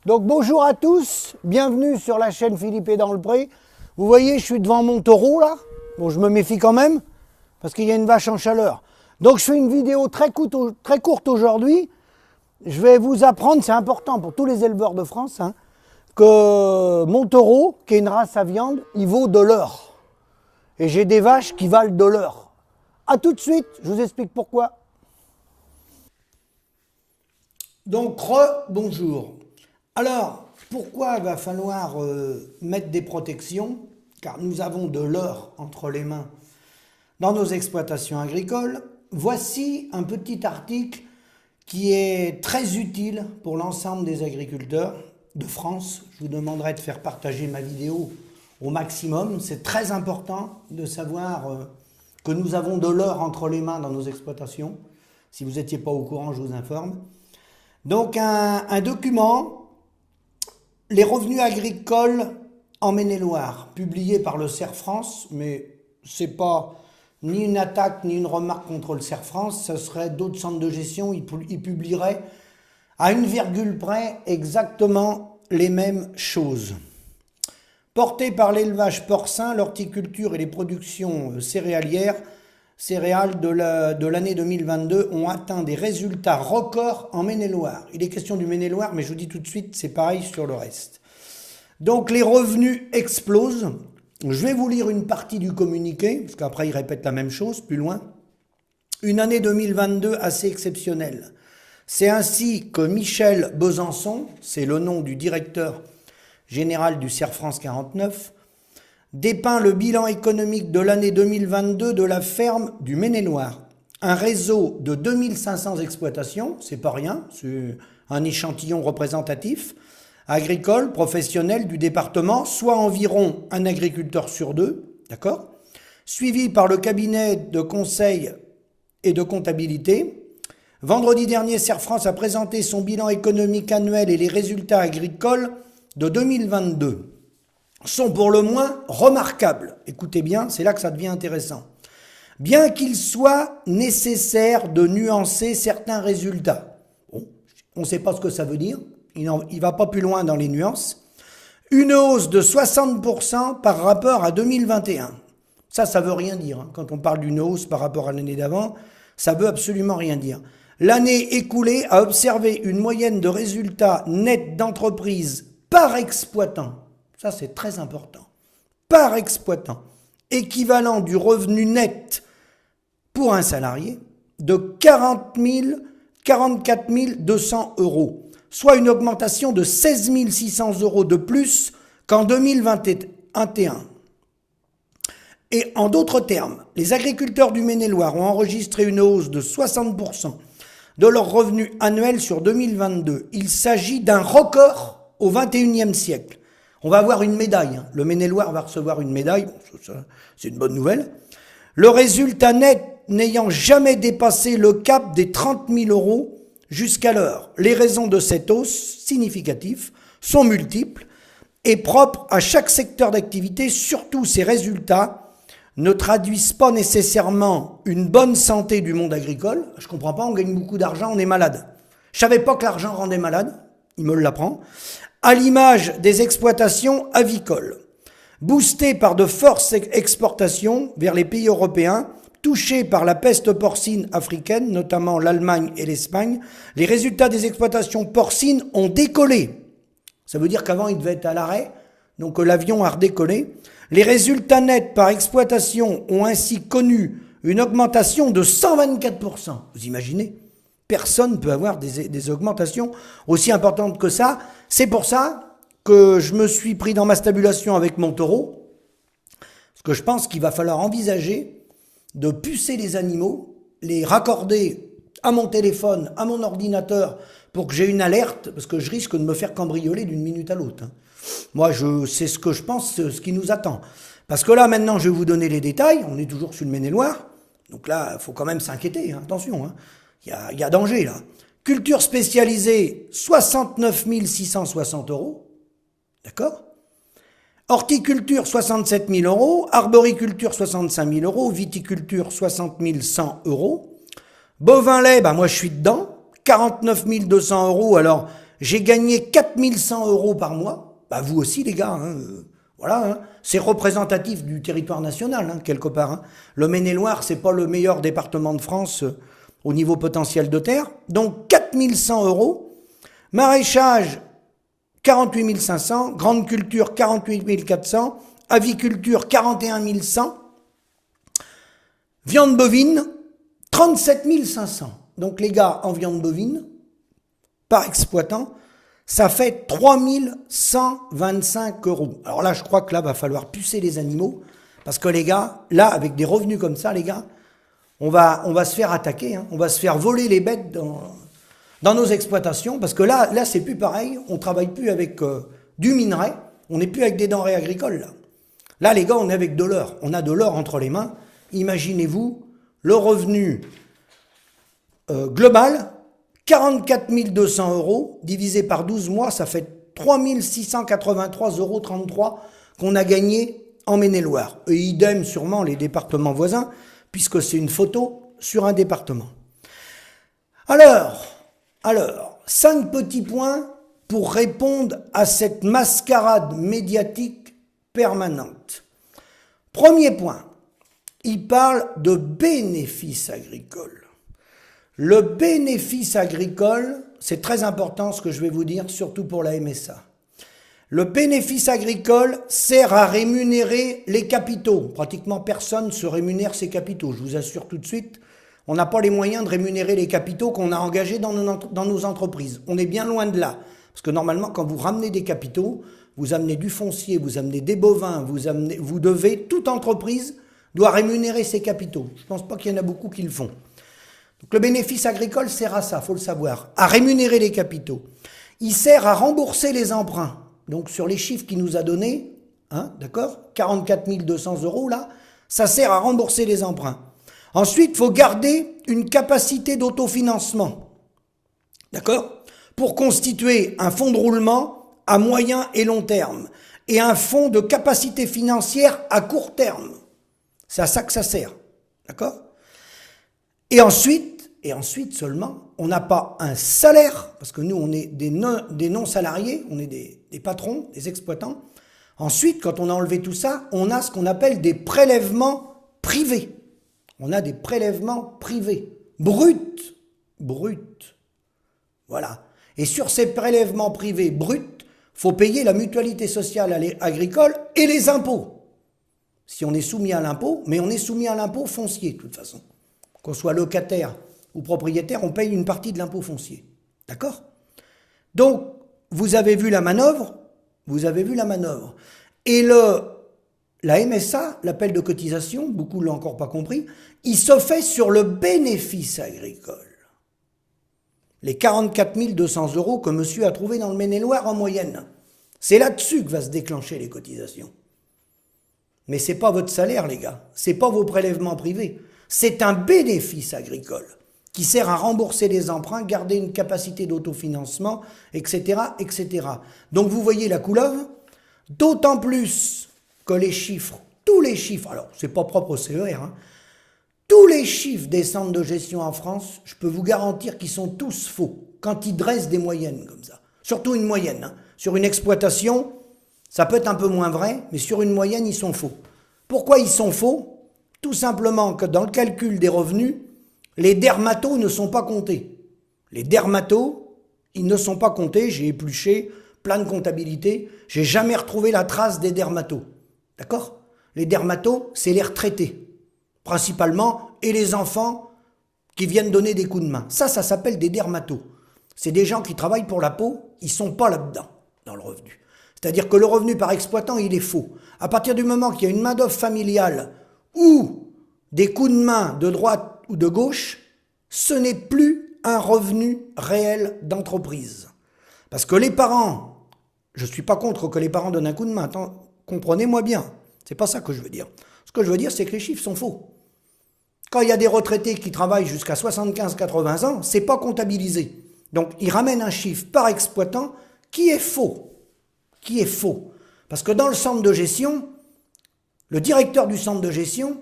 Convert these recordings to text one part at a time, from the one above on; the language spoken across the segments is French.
Donc bonjour à tous, bienvenue sur la chaîne Philippe est dans le pré. Vous voyez, je suis devant mon taureau là. Bon, je me méfie quand même, parce qu'il y a une vache en chaleur. Donc je fais une vidéo très courte aujourd'hui. Je vais vous apprendre, c'est important pour tous les éleveurs de France, que mon taureau, qui est une race à viande, il vaut de l'or. Et j'ai des vaches qui valent de l'or. A tout de suite, je vous explique pourquoi. Donc, bonjour. Alors, pourquoi il va falloir mettre des protections? Car nous avons de l'or entre les mains dans nos exploitations agricoles. Voici un petit article qui est très utile pour l'ensemble des agriculteurs de France. Je vous demanderai de faire partager ma vidéo au maximum. C'est très important de savoir que nous avons de l'or entre les mains dans nos exploitations. Si vous n'étiez pas au courant, je vous informe. Donc un document, les revenus agricoles en Maine-et-Loire, publié par le CERF France, mais c'est pas ni une attaque ni une remarque contre le CERF France, ce serait d'autres centres de gestion, ils publieraient à une virgule près exactement les mêmes choses. Portés par l'élevage porcin, l'horticulture et les productions céréales de l'année 2022 ont atteint des résultats records en Maine-et-Loire. Il est question du Maine-et-Loire, mais je vous dis tout de suite, c'est pareil sur le reste. Donc les revenus explosent. Je vais vous lire une partie du communiqué, parce qu'après il répète la même chose, plus loin. Une année 2022 assez exceptionnelle. C'est ainsi que Michel Besançon, c'est le nom du directeur général du CERF France 49, dépeint le bilan économique de l'année 2022 de la ferme du Maine-et-Loire. Un réseau de 2500 exploitations, c'est pas rien, c'est un échantillon représentatif, agricole, professionnel du département, soit environ un agriculteur sur deux, d'accord, suivi par le cabinet de conseil et de comptabilité. Vendredi dernier, CERF France a présenté son bilan économique annuel et les résultats agricoles de 2022 sont pour le moins remarquables. Écoutez bien, c'est là que ça devient intéressant. Bien qu'il soit nécessaire de nuancer certains résultats. Bon, on ne sait pas ce que ça veut dire, il ne va pas plus loin dans les nuances. Une hausse de 60% par rapport à 2021. Ça veut rien dire. Quand on parle d'une hausse par rapport à l'année d'avant, ça veut absolument rien dire. L'année écoulée a observé une moyenne de résultats nets d'entreprise par exploitant. Ça, c'est très important. Par exploitant, équivalent du revenu net pour un salarié de 44 200 euros, soit une augmentation de 16 600 euros de plus qu'en 2021. Et en d'autres termes, les agriculteurs du Maine-et-Loire ont enregistré une hausse de 60% de leur revenu annuel sur 2022. Il s'agit d'un record au XXIe siècle. On va avoir une médaille. Le Maine-et-Loire va recevoir une médaille. Bon, c'est une bonne nouvelle. Le résultat net n'ayant jamais dépassé le cap des 30 000 euros jusqu'alors. Les raisons de cette hausse significative sont multiples et propres à chaque secteur d'activité. Surtout, ces résultats ne traduisent pas nécessairement une bonne santé du monde agricole. Je comprends pas, on gagne beaucoup d'argent, on est malade. Je savais pas que l'argent rendait malade. Il me l'apprend. À l'image des exploitations avicoles, boostées par de fortes exportations vers les pays européens, touchés par la peste porcine africaine, notamment l'Allemagne et l'Espagne, les résultats des exploitations porcines ont décollé. Ça veut dire qu'avant, ils devaient être à l'arrêt, donc l'avion a redécollé. Les résultats nets par exploitation ont ainsi connu une augmentation de 124%. Vous imaginez ? Personne ne peut avoir des augmentations aussi importantes que ça. C'est pour ça que je me suis pris dans ma stabulation avec mon taureau. Parce que je pense qu'il va falloir envisager de pucer les animaux, les raccorder à mon téléphone, à mon ordinateur, pour que j'ai une alerte, parce que je risque de me faire cambrioler d'une minute à l'autre. Moi, c'est ce que je pense, ce qui nous attend. Parce que là, maintenant, je vais vous donner les détails. On est toujours sur le Maine-et-Loire. Donc là, il faut quand même s'inquiéter. Attention, il y a danger là. Culture spécialisée, 69 660 euros. D'accord ? Horticulture, 67 000 euros. Arboriculture, 65 000 euros. Viticulture, 60 100 euros. Bovin lait, moi je suis dedans. 49 200 euros. Alors, j'ai gagné 4100 € par mois. Bah vous aussi les gars, hein, voilà, hein. C'est représentatif du territoire national, hein, quelque part. Hein. Le Maine-et-Loire, c'est pas le meilleur département de France au niveau potentiel de terre. Donc 4100 €. Maraîchage, 48 500. Grande culture, 48 400. Aviculture, 41 100. Viande bovine, 37 500. Donc les gars, en viande bovine, par exploitant, ça fait 3125 €. Alors là, je crois que là, va falloir pucer les animaux, parce que les gars, là, avec des revenus comme ça, les gars, on va se faire attaquer, hein, on va se faire voler les bêtes dans nos exploitations, parce que là c'est plus pareil, on travaille plus avec du minerai, on n'est plus avec des denrées agricoles, là. Là, les gars, on est avec de l'or, on a de l'or entre les mains. Imaginez-vous, le revenu global, 44 200 € divisé par 12 mois, ça fait 3 683,33 € qu'on a gagné en Maine-et-Loire. Et idem sûrement les départements voisins, puisque c'est une photo sur un département. Alors, 5 petits points pour répondre à cette mascarade médiatique permanente. Premier point, il parle de bénéfices agricoles. Le bénéfice agricole, c'est très important ce que je vais vous dire, surtout pour la MSA. Le bénéfice agricole sert à rémunérer les capitaux. Pratiquement personne ne se rémunère ses capitaux. Je vous assure tout de suite, on n'a pas les moyens de rémunérer les capitaux qu'on a engagés dans nos entreprises. On est bien loin de là. Parce que normalement, quand vous ramenez des capitaux, vous amenez du foncier, vous amenez des bovins, vous devez, toute entreprise doit rémunérer ses capitaux. Je ne pense pas qu'il y en a beaucoup qui le font. Donc le bénéfice agricole sert à ça, il faut le savoir, à rémunérer les capitaux. Il sert à rembourser les emprunts. Donc sur les chiffres qu'il nous a donnés, hein, d'accord, 44 200 € là, ça sert à rembourser les emprunts. Ensuite, il faut garder une capacité d'autofinancement, d'accord, pour constituer un fonds de roulement à moyen et long terme et un fonds de capacité financière à court terme. C'est à ça que ça sert, d'accord? Et ensuite seulement, on n'a pas un salaire, parce que nous, on est des non-salariés, on est des patrons, des exploitants. Ensuite, quand on a enlevé tout ça, on a ce qu'on appelle des prélèvements privés. On a des prélèvements privés, bruts. Voilà. Et sur ces prélèvements privés bruts, faut payer la mutualité sociale agricole et les impôts. Si on est soumis à l'impôt, mais on est soumis à l'impôt foncier de toute façon. Qu'on soit locataire ou propriétaire, on paye une partie de l'impôt foncier. D'accord? Donc, vous avez vu la manœuvre. Et la MSA, l'appel de cotisation, beaucoup ne l'ont encore pas compris, il se fait sur le bénéfice agricole. Les 44 200 € que monsieur a trouvé dans le Maine-et-Loire en moyenne. C'est là-dessus que va se déclencher les cotisations. Mais ce n'est pas votre salaire, les gars. Ce n'est pas vos prélèvements privés. C'est un bénéfice agricole qui sert à rembourser les emprunts, garder une capacité d'autofinancement, etc., etc. Donc vous voyez la couleuvre, d'autant plus que les chiffres, tous les chiffres, alors c'est pas propre au CER, hein, tous les chiffres des centres de gestion en France, je peux vous garantir qu'ils sont tous faux quand ils dressent des moyennes comme ça. Surtout une moyenne. Hein. Sur une exploitation, ça peut être un peu moins vrai, mais sur une moyenne, ils sont faux. Pourquoi ils sont faux? Tout simplement que dans le calcul des revenus, les dermatos ne sont pas comptés. Les dermatos, ils ne sont pas comptés. J'ai épluché plein de comptabilités. J'ai jamais retrouvé la trace des dermatos. D'accord? Les dermatos, c'est les retraités, principalement, et les enfants qui viennent donner des coups de main. Ça s'appelle des dermatos. C'est des gens qui travaillent pour la peau, ils sont pas là-dedans, dans le revenu. C'est-à-dire que le revenu par exploitant, il est faux. À partir du moment qu'il y a une main-d'œuvre familiale ou des coups de main de droite ou de gauche, ce n'est plus un revenu réel d'entreprise. Parce que les parents, je ne suis pas contre que les parents donnent un coup de main, comprenez-moi bien, c'est pas ça que je veux dire. Ce que je veux dire, c'est que les chiffres sont faux. Quand il y a des retraités qui travaillent jusqu'à 75-80 ans, c'est pas comptabilisé. Donc, ils ramènent un chiffre par exploitant qui est faux. Qui est faux. Parce que dans le centre de gestion, le directeur du centre de gestion,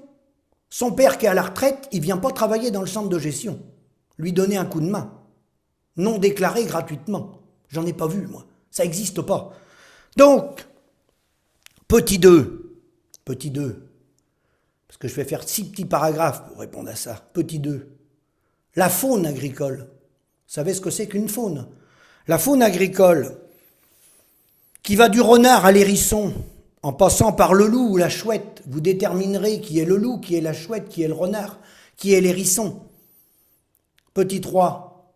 son père qui est à la retraite, il ne vient pas travailler dans le centre de gestion. Lui donner un coup de main. Non déclaré gratuitement. J'en ai pas vu, moi. Ça n'existe pas. Donc, petit 2, parce que je vais faire 6 petits paragraphes pour répondre à ça. Petit 2, la faune agricole. Vous savez ce que c'est qu'une faune? La faune agricole, qui va du renard à l'hérisson, en passant par le loup ou la chouette, vous déterminerez qui est le loup, qui est la chouette, qui est le renard, qui est l'hérisson. Petit 3,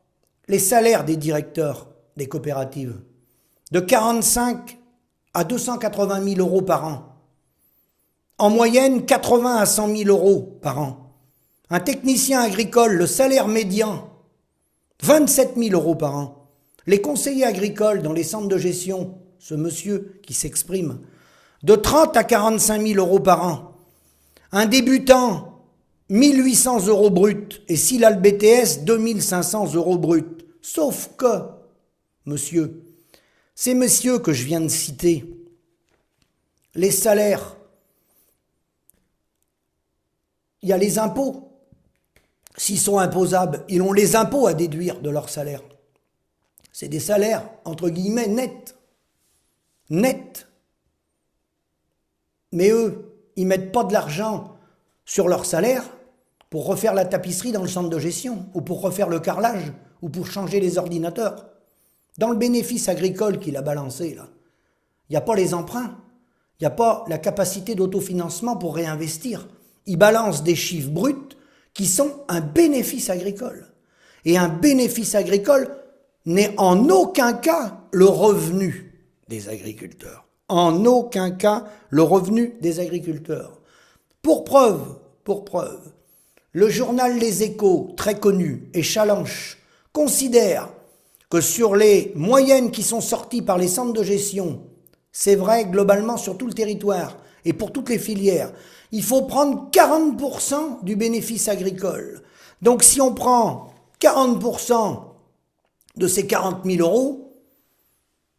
les salaires des directeurs des coopératives, de 45 à 280 000 euros par an. En moyenne, 80 à 100 000 euros par an. Un technicien agricole, le salaire médian, 27 000 euros par an. Les conseillers agricoles dans les centres de gestion, ce monsieur qui s'exprime, de 30 à 45 000 euros par an. Un débutant, 1 800 euros brut. Et s'il a le BTS, 2 500 euros brut. Sauf que, monsieur, ces messieurs que je viens de citer, les salaires, il y a les impôts. S'ils sont imposables, ils ont les impôts à déduire de leur salaire. C'est des salaires, entre guillemets, nets. Nets. Mais eux, ils ne mettent pas de l'argent sur leur salaire pour refaire la tapisserie dans le centre de gestion, ou pour refaire le carrelage, ou pour changer les ordinateurs. Dans le bénéfice agricole qu'il a balancé, là, il n'y a pas les emprunts, il n'y a pas la capacité d'autofinancement pour réinvestir. Il balance des chiffres bruts qui sont un bénéfice agricole. Et un bénéfice agricole n'est en aucun cas le revenu des agriculteurs. En aucun cas le revenu des agriculteurs. Pour preuve, le journal Les Échos, très connu, et Challenge, considère que sur les moyennes qui sont sorties par les centres de gestion, c'est vrai globalement sur tout le territoire et pour toutes les filières, il faut prendre 40% du bénéfice agricole. Donc si on prend 40% de ces 40 000 euros,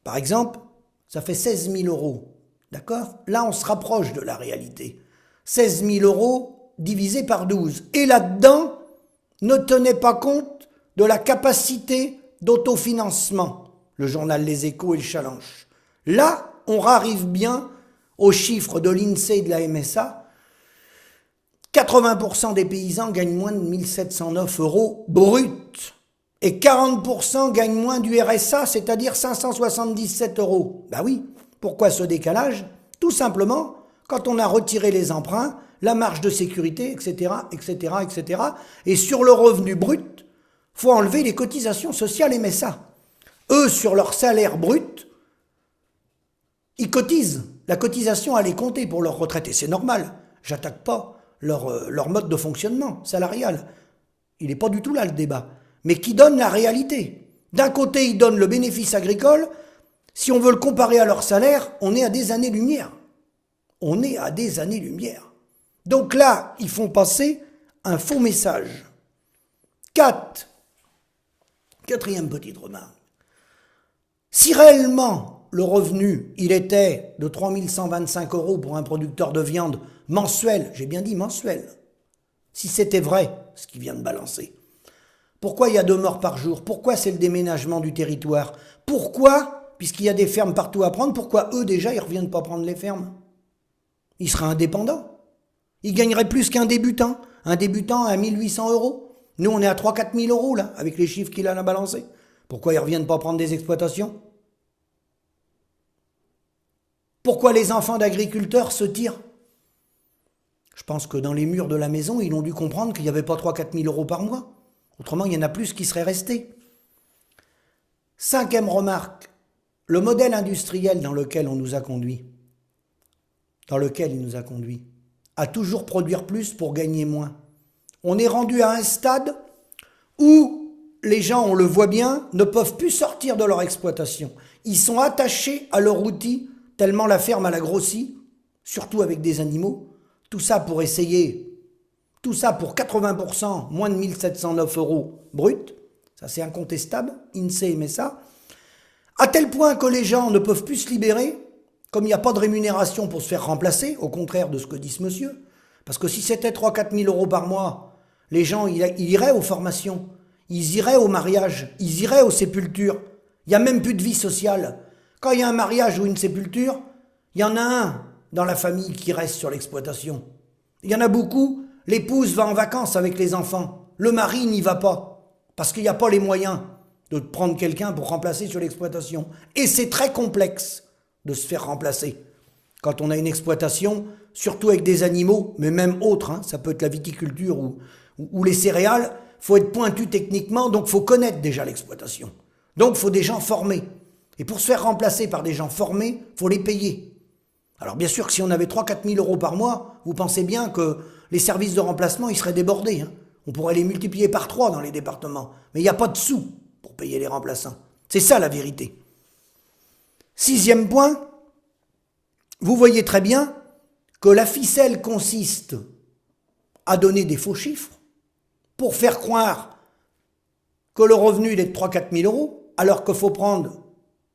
par exemple, ça fait 16 000 euros. D'accord? Là, on se rapproche de la réalité. 16 000 euros divisé par 12. Et là-dedans, ne tenez pas compte de la capacité d'autofinancement, le journal Les Échos et le Challenge. Là, on arrive bien aux chiffres de l'INSEE et de la MSA. 80% des paysans gagnent moins de 1 709 euros brut. Et 40% gagnent moins du RSA, c'est-à-dire 577 euros. Ben oui, pourquoi ce décalage? Tout simplement, quand on a retiré les emprunts, la marge de sécurité, etc., etc., etc. Et sur le revenu brut, faut enlever les cotisations sociales MSA. Eux, sur leur salaire brut, ils cotisent. La cotisation, elle est comptée pour leur retraite. Et c'est normal. J'attaque pas leur mode de fonctionnement salarial. Il n'est pas du tout là, le débat. Mais qui donne la réalité. D'un côté, ils donnent le bénéfice agricole. Si on veut le comparer à leur salaire, on est à des années-lumière. On est à des années-lumière. Donc là, ils font passer un faux message. Quatrième petite remarque. Si réellement le revenu, il était de 3 125 euros pour un producteur de viande mensuel, j'ai bien dit mensuel, si c'était vrai ce qu'il vient de balancer, pourquoi il y a 2 morts par jour? Pourquoi c'est le déménagement du territoire? Pourquoi, puisqu'il y a des fermes partout à prendre, pourquoi eux déjà ils ne reviennent pas prendre les fermes? Ils seraient indépendants. Ils gagneraient plus qu'un débutant. Un débutant à 1 800 euros. Nous, on est à 3 4 000 euros, là, avec les chiffres qu'il a balancés. Pourquoi ils ne reviennent pas prendre des exploitations? Pourquoi les enfants d'agriculteurs se tirent? Je pense que dans les murs de la maison, ils ont dû comprendre qu'il n'y avait pas 3 4 000 euros par mois. Autrement, il y en a plus qui seraient restés. 5e remarque, le modèle industriel dans lequel on nous a conduit, à toujours produire plus pour gagner moins. On est rendu à un stade où les gens, on le voit bien, ne peuvent plus sortir de leur exploitation. Ils sont attachés à leur outil, tellement la ferme elle a grossi, surtout avec des animaux. Tout ça pour 80%, moins de 1 709 euros brut. Ça, c'est incontestable. INSEE aimait ça. À tel point que les gens ne peuvent plus se libérer, comme il n'y a pas de rémunération pour se faire remplacer, au contraire de ce que dit ce monsieur. Parce que si c'était 3 4 000 euros par mois, les gens ils iraient aux formations, ils iraient au mariage, ils iraient aux sépultures. Il n'y a même plus de vie sociale. Quand il y a un mariage ou une sépulture, il y en a un dans la famille qui reste sur l'exploitation. Il y en a beaucoup, l'épouse va en vacances avec les enfants. Le mari n'y va pas, parce qu'il n'y a pas les moyens de prendre quelqu'un pour remplacer sur l'exploitation. Et c'est très complexe de se faire remplacer. Quand on a une exploitation, surtout avec des animaux, mais même autres, hein, ça peut être la viticulture ou les céréales, il faut être pointu techniquement, donc il faut connaître déjà l'exploitation. Donc il faut des gens formés. Et pour se faire remplacer par des gens formés, il faut les payer. Alors bien sûr que si on avait 3 000 à 4 000 euros par mois, vous pensez bien que les services de remplacement, ils seraient débordés. Hein. On pourrait les multiplier par 3 dans les départements. Mais il n'y a pas de sous pour payer les remplaçants. C'est ça la vérité. 6e point, vous voyez très bien que la ficelle consiste à donner des faux chiffres pour faire croire que le revenu il est de 3 000 à 4 000 euros, alors qu'il faut prendre,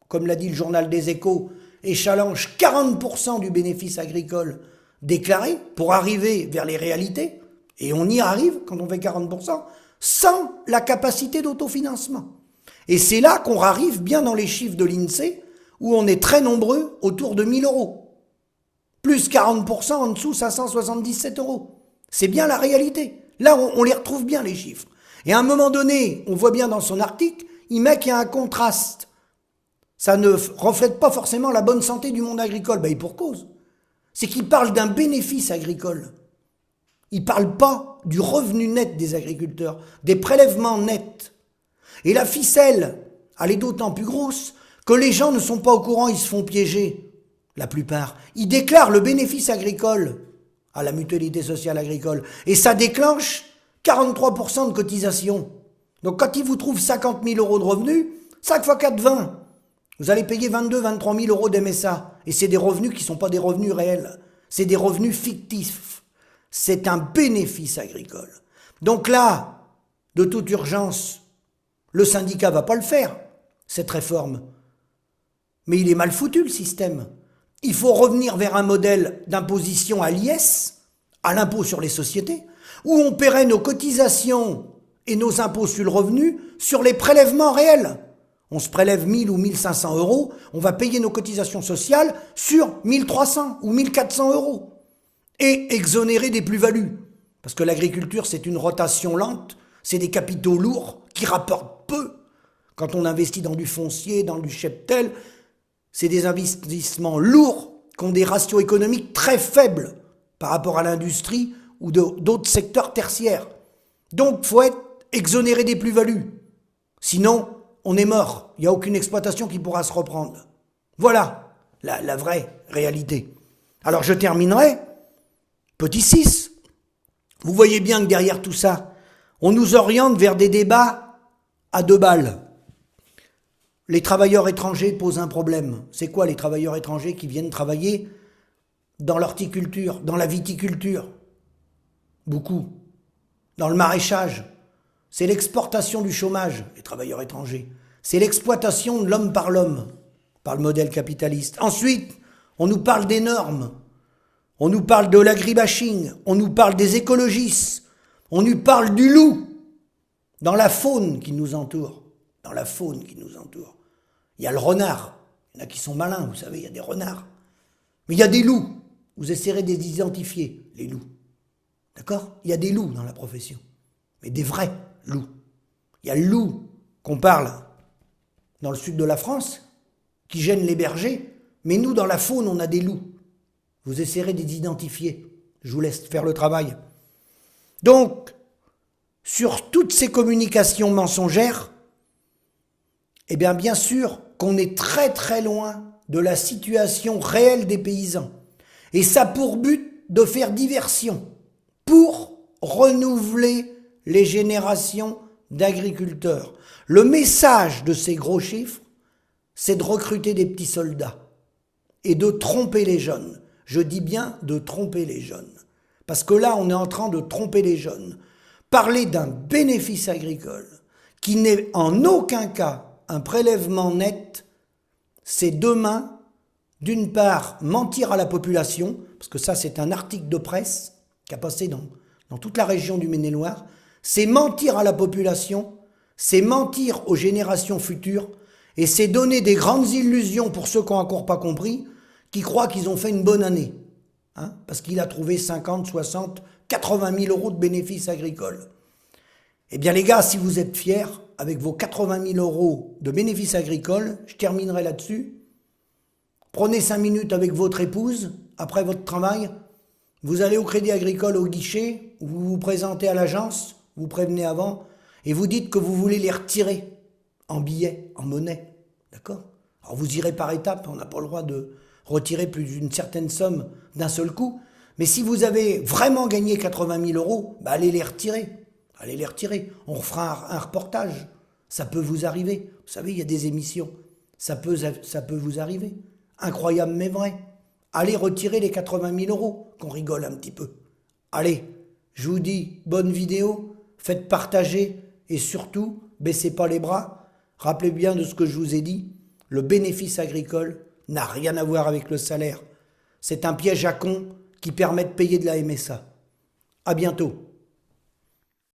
comme l'a dit le journal des Échos, et challenge 40% du bénéfice agricole déclaré pour arriver vers les réalités, et on y arrive quand on fait 40%, sans la capacité d'autofinancement. Et c'est là qu'on arrive bien dans les chiffres de l'INSEE, où on est très nombreux autour de 1 000 euros. Plus 40% en dessous, 577 euros. C'est bien la réalité. Là, on les retrouve bien, les chiffres. Et à un moment donné, on voit bien dans son article, il met qu'il y a un contraste. Ça ne reflète pas forcément la bonne santé du monde agricole. Et pour cause. C'est qu'il parle d'un bénéfice agricole. Il ne parle pas du revenu net des agriculteurs, des prélèvements nets. Et la ficelle, elle est d'autant plus grosse que les gens ne sont pas au courant, ils se font piéger, la plupart. Ils déclarent le bénéfice agricole à la mutualité sociale agricole. Et ça déclenche 43% de cotisation. Donc quand ils vous trouvent 50 000 euros de revenus, 5 x 4, 20. Vous allez payer 22 000, 23 000 euros d'MSA. Et c'est des revenus qui ne sont pas des revenus réels. C'est des revenus fictifs. C'est un bénéfice agricole. Donc là, de toute urgence, le syndicat ne va pas le faire, cette réforme. Mais il est mal foutu, le système. Il faut revenir vers un modèle d'imposition à l'IS, à l'impôt sur les sociétés, où on paierait nos cotisations et nos impôts sur le revenu sur les prélèvements réels. On se prélève 1 000 ou 1 500 euros, on va payer nos cotisations sociales sur 1 300 ou 1 400 euros. Et exonérer des plus-values. Parce que l'agriculture, c'est une rotation lente, c'est des capitaux lourds qui rapportent peu. Quand on investit dans du foncier, dans du cheptel, c'est des investissements lourds qui ont des ratios économiques très faibles par rapport à l'industrie ou d'autres secteurs tertiaires. Donc, il faut être exonéré des plus-values. Sinon, on est mort. Il n'y a aucune exploitation qui pourra se reprendre. Voilà la vraie réalité. Alors, je terminerai. Petit 6. Vous voyez bien que derrière tout ça, on nous oriente vers des débats à 2 balles. Les travailleurs étrangers posent un problème. C'est quoi les travailleurs étrangers qui viennent travailler dans l'horticulture, dans la viticulture? Beaucoup. Dans le maraîchage. C'est l'exportation du chômage, les travailleurs étrangers. C'est l'exploitation de l'homme par l'homme, par le modèle capitaliste. Ensuite, on nous parle des normes. On nous parle de l'agribashing. On nous parle des écologistes. On nous parle du loup dans la faune qui nous entoure. Dans la faune qui nous entoure. Il y a le renard. Il y en a qui sont malins, vous savez, il y a des renards. Mais il y a des loups. Vous essaierez de les identifier, les loups. D'accord? Il y a des loups dans la profession. Mais des vrais loups. Il y a le loup qu'on parle dans le sud de la France, qui gêne les bergers. Mais nous, dans la faune, on a des loups. Vous essaierez de les identifier. Je vous laisse faire le travail. Donc, sur toutes ces communications mensongères, eh bien sûr qu'on est très très loin de la situation réelle des paysans. Et ça a pour but de faire diversion, pour renouveler les générations d'agriculteurs. Le message de ces gros chiffres, c'est de recruter des petits soldats et de tromper les jeunes. Je dis bien de tromper les jeunes. Parce que là, on est en train de tromper les jeunes. Parler d'un bénéfice agricole qui n'est en aucun cas un prélèvement net, c'est demain, d'une part, mentir à la population, parce que ça, c'est un article de presse qui a passé dans toute la région du Maine-et-Loire, c'est mentir à la population, c'est mentir aux générations futures, Et c'est donner des grandes illusions pour ceux qui n'ont encore pas compris, qui croient qu'ils ont fait une bonne année. Hein, parce qu'il a trouvé 50, 60, 80 000 euros de bénéfices agricoles. Eh bien les gars, si vous êtes fiers, avec vos 80 000 euros de bénéfices agricoles, je terminerai là-dessus. Prenez 5 minutes avec votre épouse, après votre travail, vous allez au Crédit Agricole au guichet, vous vous présentez à l'agence, vous prévenez avant, et vous dites que vous voulez les retirer en billets, en monnaie. D'accord? Alors vous irez par étapes, on n'a pas le droit de retirer plus d'une certaine somme d'un seul coup. Mais si vous avez vraiment gagné 80 000 euros, bah allez les retirer. Allez les retirer. On refera un reportage. Ça peut vous arriver. Vous savez, il y a des émissions. Ça peut vous arriver. Incroyable mais vrai. Allez retirer les 80 000 euros, qu'on rigole un petit peu. Allez, je vous dis, bonne vidéo, faites partager et surtout, baissez pas les bras. Rappelez bien de ce que je vous ai dit. Le bénéfice agricole n'a rien à voir avec le salaire. C'est un piège à con qui permet de payer de la MSA. À bientôt.